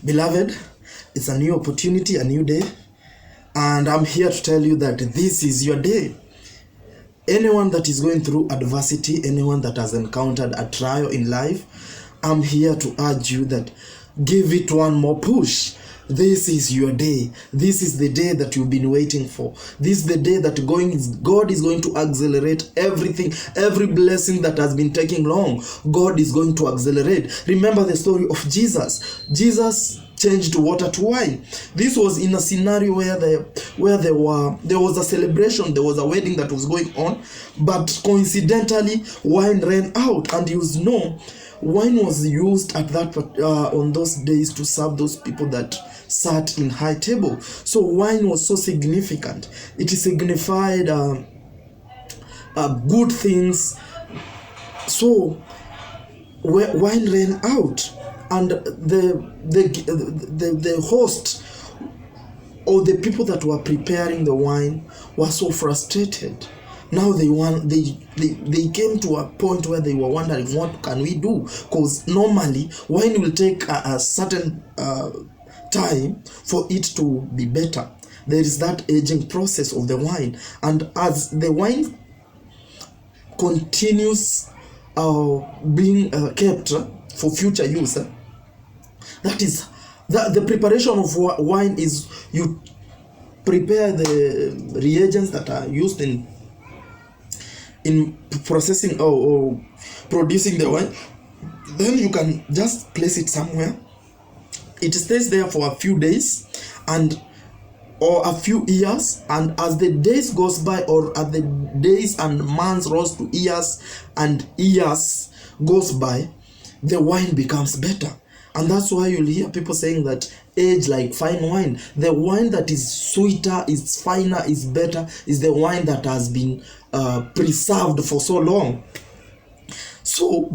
Beloved, it's a new opportunity, a new day, and I'm here to tell you that this is your day. Anyone that is going through adversity, anyone that has encountered a trial in life, I'm here to urge you that give it one more push. This is your day. This is the day that you've been waiting for. This is the day that God is going to accelerate everything, every blessing that has been taking long. God is going to accelerate. Remember the story of Jesus. Jesus changed water to wine. This was in a scenario where there was a celebration, there was a wedding that was going on, but coincidentally wine ran out, and wine was used at that on those days to serve those people that sat in high table. So wine was so significant. It signified good things. So wine ran out, and the host or the people that were preparing the wine were so frustrated. Now they came to a point where they were wondering, what can we do? Because normally wine will take a certain time for it to be better. There is that aging process of the wine, and as the wine continues being kept for future use, that is the preparation of wine is you prepare the reagents that are used in processing or producing the wine. Then you can just place it somewhere. It stays there for a few days or a few years, and as the days goes by, or as the days and months rose to years and years goes by, the wine becomes better. And that's why you'll hear people saying that age like fine wine. The wine that is sweeter, is finer, is better, is the wine that has been preserved for so long. So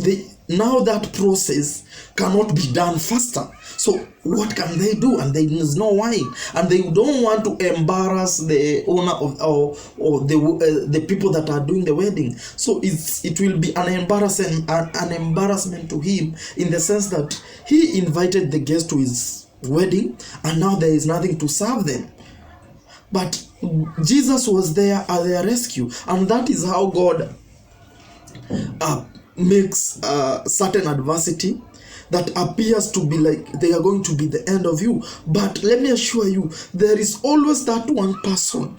now that process cannot be done faster. So what can they do? And there is no wine, and they don't want to embarrass the owner of or the people that are doing the wedding. So it will be an embarrassment to him, in the sense that he invited the guests to his wedding, and now there is nothing to serve them. But Jesus was there at their rescue, and that is how God makes certain adversity that appears to be like they are going to be the end of you. But let me assure you, there is always that one person,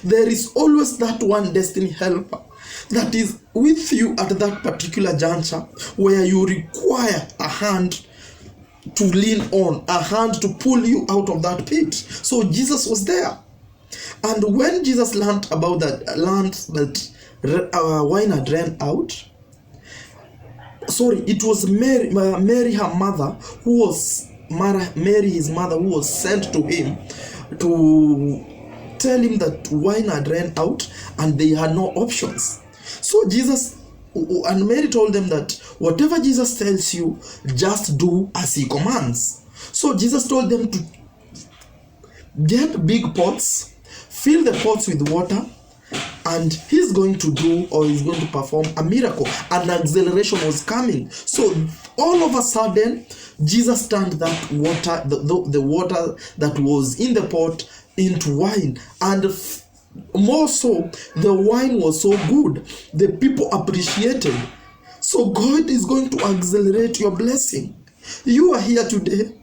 there is always that one destiny helper that is with you at that particular juncture where you require a hand to lean on, a hand to pull you out of that pit. So Jesus was there. And when Jesus learned that wine had ran out, it was Mary, her mother, Mary, his mother, who was sent to him to tell him that wine had ran out and they had no options. So and Mary told them that whatever Jesus tells you, just do as he commands. So Jesus told them to get big pots, fill the pots with water, and he's going to perform a miracle. An acceleration was coming. So all of a sudden, Jesus turned that water, the water that was in the pot, into wine. And more so, the wine was so good, the people appreciated. So God is going to accelerate your blessing. You are here today.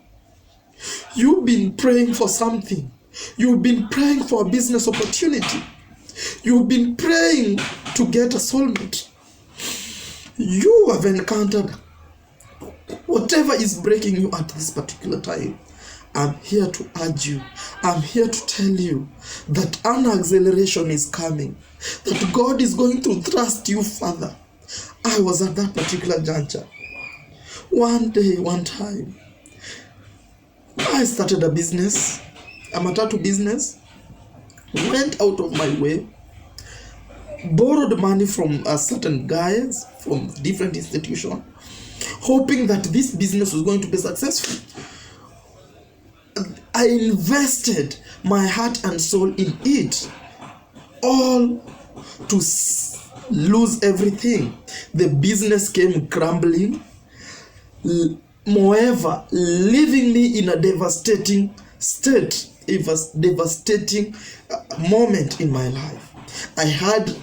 You've been praying for something. You've been praying for a business opportunity. You've been praying to get a soulmate. You have encountered whatever is breaking you at this particular time. I'm here to urge you. I'm here to tell you that an acceleration is coming. That God is going to thrust you further. I was at that particular juncture. One day, one time, I started a business, a matatu business. Went out of my way, borrowed money from certain guys from different institutions, hoping that this business was going to be successful. I invested my heart and soul in it, all to lose everything. The business came crumbling. moreover, leaving me in a devastating state, a devastating moment in my life. I had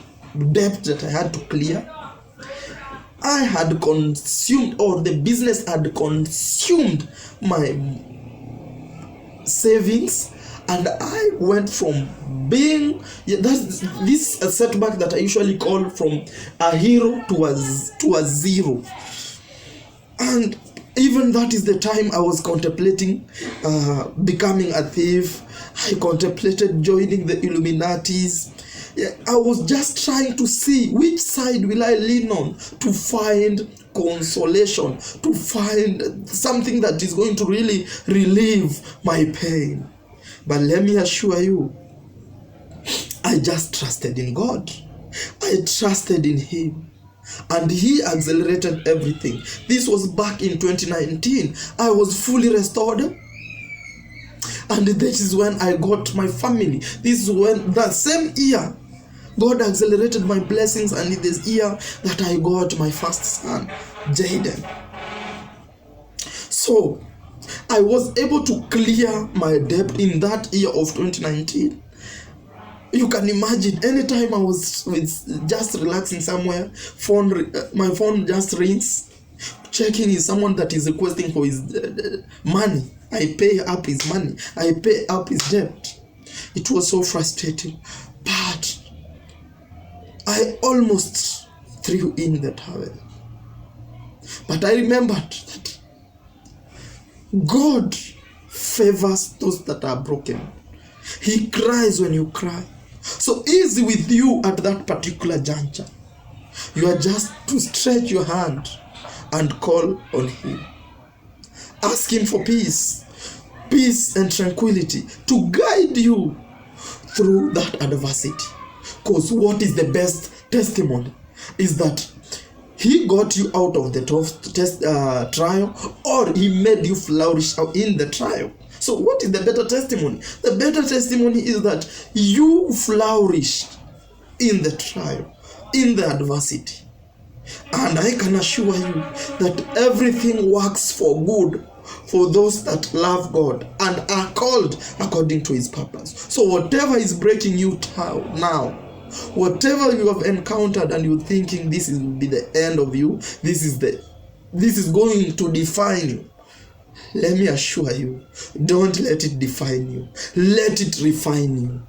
debt that I had to clear. I had consumed, or the business had consumed my savings, and I went from being this setback that I usually call from a hero to a zero. And even that is the time I was contemplating becoming a thief. I contemplated joining the Illuminatis. I was just trying to see which side will I lean on to find consolation, to find something that is going to really relieve my pain. But let me assure you, I just trusted in God. I trusted in Him. And He accelerated everything. This was back in 2019. I was fully restored. And this is when I got my family. This is when, that same year, God accelerated my blessings, and in this year that I got my first son, Jaden. So, I was able to clear my debt in that year of 2019. You can imagine, anytime I was just relaxing somewhere, my phone just rings, checking is someone that is requesting for his money. I pay up his money. I pay up his debt. It was so frustrating. But I almost threw in the towel. But I remembered that God favors those that are broken. He cries when you cry. So easy with you at that particular juncture. You are just to stretch your hand and call on Him. Ask Him for peace and tranquility to guide you through that adversity. Because what is the best testimony is that He got you out of the trial, or He made you flourish in the trial. So what is the better testimony? The better testimony is that you flourished in the trial, in the adversity. And I can assure you that everything works for good for those that love God and are called according to His purpose. So whatever is breaking you down now, whatever you have encountered and you're thinking this will be the end of you, this is going to define you, let me assure you, don't let it define you. Let it refine you.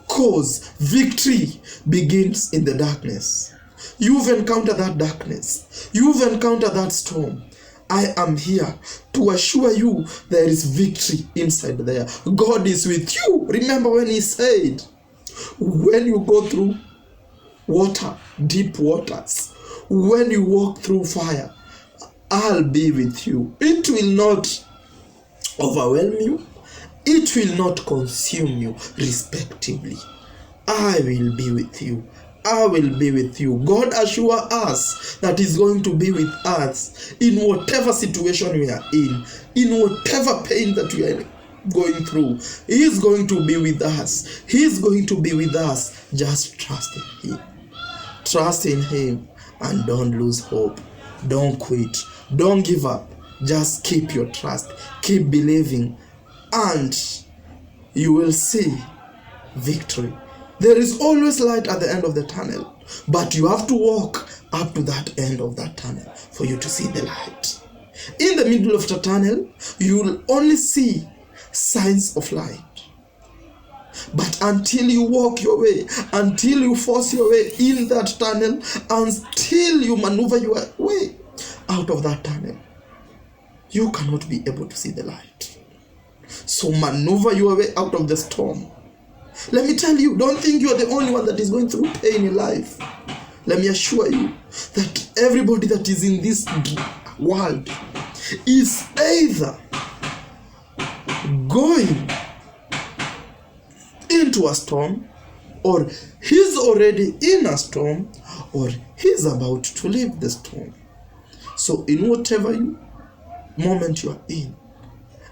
Because victory begins in the darkness. You've encountered that darkness. You've encountered that storm. I am here to assure you there is victory inside there. God is with you. Remember when He said, when you go through water, deep waters, when you walk through fire, I'll be with you. It will not overwhelm you. It will not consume you, respectively. I will be with you. I will be with you. God assures us that He's going to be with us in whatever situation we are in whatever pain that we are going through. He is going to be with us. He is going to be with us. Just trust in Him. Trust in Him and don't lose hope. Don't quit. Don't give up. Just keep your trust. Keep believing, and you will see victory. There is always light at the end of the tunnel, but you have to walk up to that end of that tunnel for you to see the light. In the middle of the tunnel, you will only see signs of light. But until you walk your way, until you force your way in that tunnel, until you maneuver your way out of that tunnel, you cannot be able to see the light. So maneuver your way out of the storm. Let me tell you, don't think you are the only one that is going through pain in life. Let me assure you that everybody that is in this world is either going into a storm, or he's already in a storm, or he's about to leave the storm. So in whatever moment you are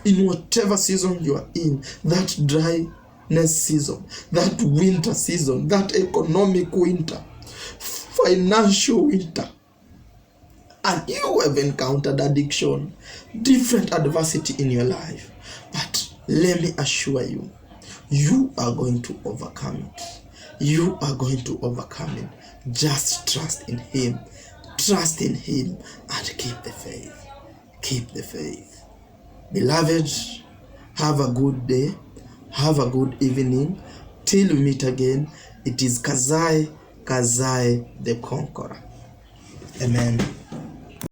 in whatever season you are in, that dryness season, that winter season, that economic winter, financial winter, and you have encountered addiction, different adversity in your life. But let me assure you, you are going to overcome it. You are going to overcome it. Just trust in Him. Trust in Him and keep the faith. Keep the faith. Beloved, have a good day. Have a good evening. Till we meet again, it is Kazai the Conqueror. Amen.